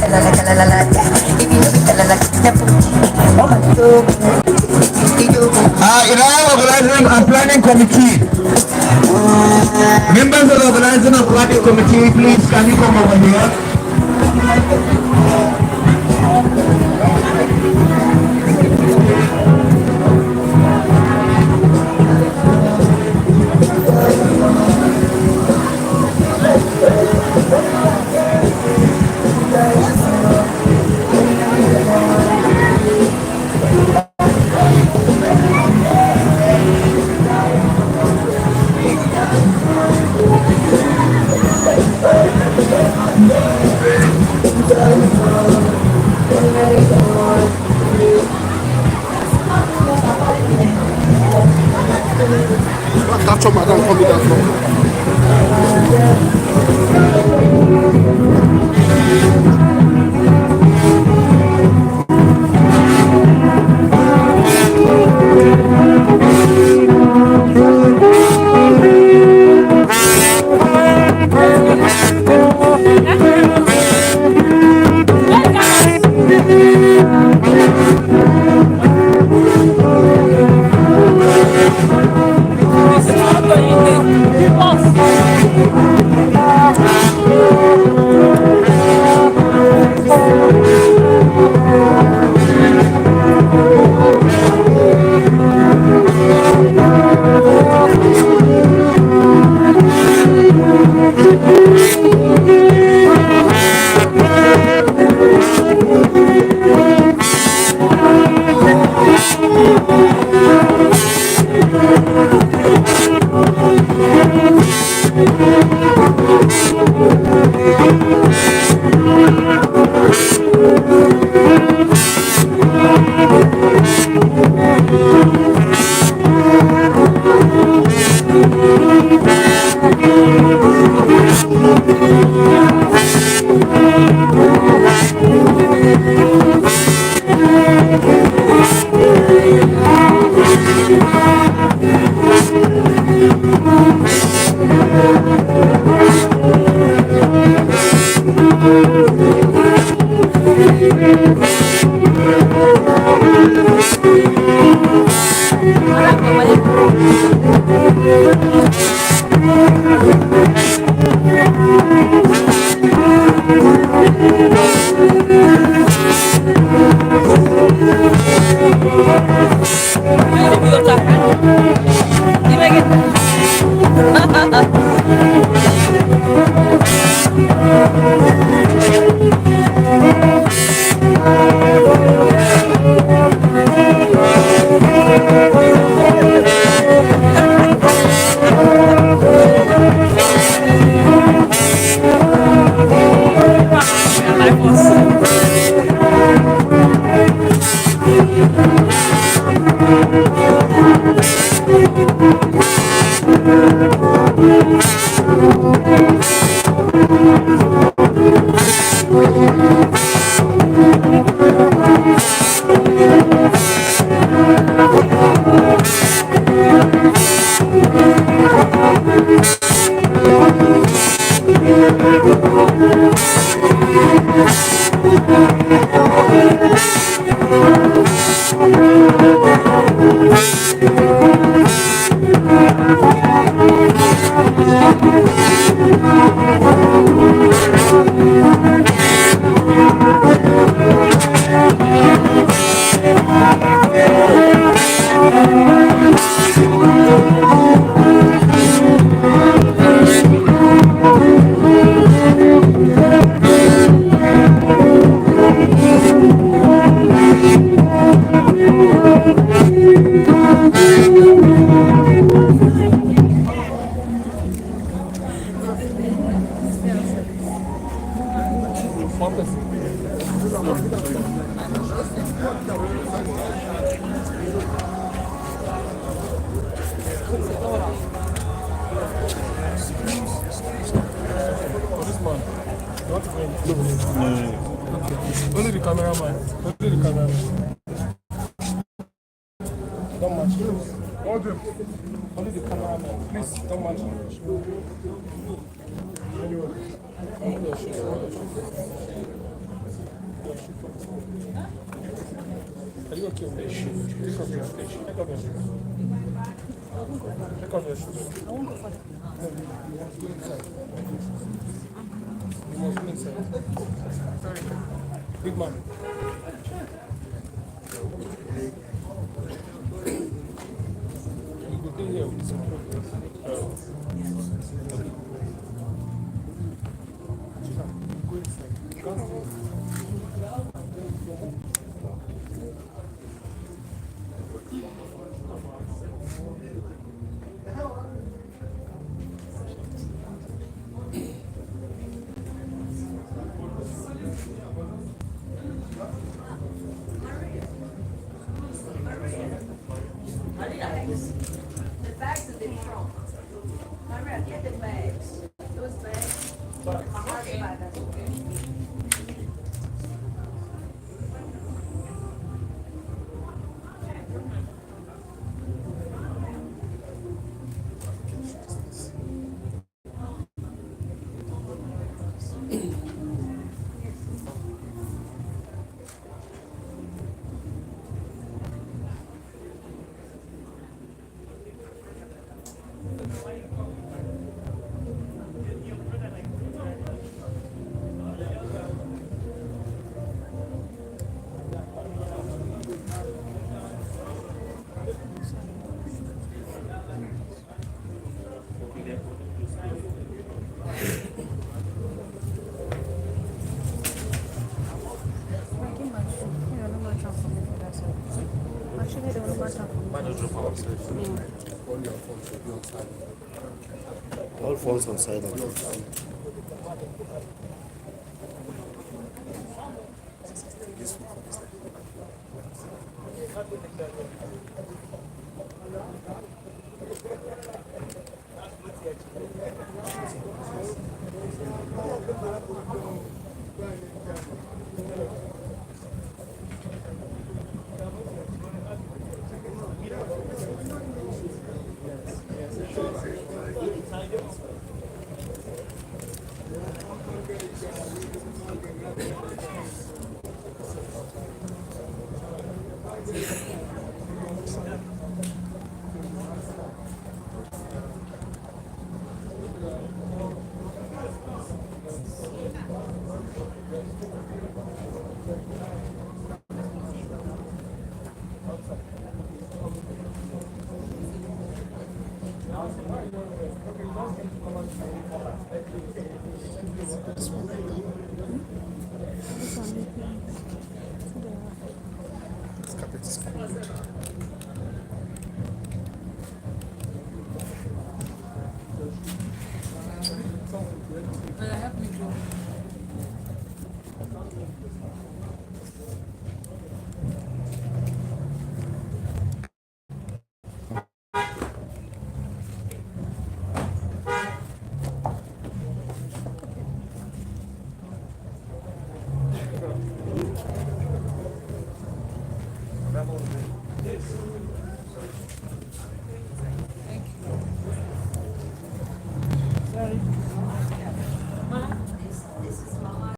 In our organizing and planning committee, members of the organizing and planning committee, please can you come over here? Capture madam, come with that from. Only the cameraman. Only the cameraman. Don't match. Only the cameraman. Please don't match. Anyway. Are you okay with this shit? Take off your shoes. Take off your shoes. Take off your shoes. I won't go for that. You must go inside. Sorry. Big man. You go stay here with this man. Go inside. You can't stay. The bags in the trunk. Maria, get the bags. Those bags. My heart's by that. Actually, I don't know what's happening. Why not drop our upstairs? All your phones should be on silent. All phones on silent. Sorry.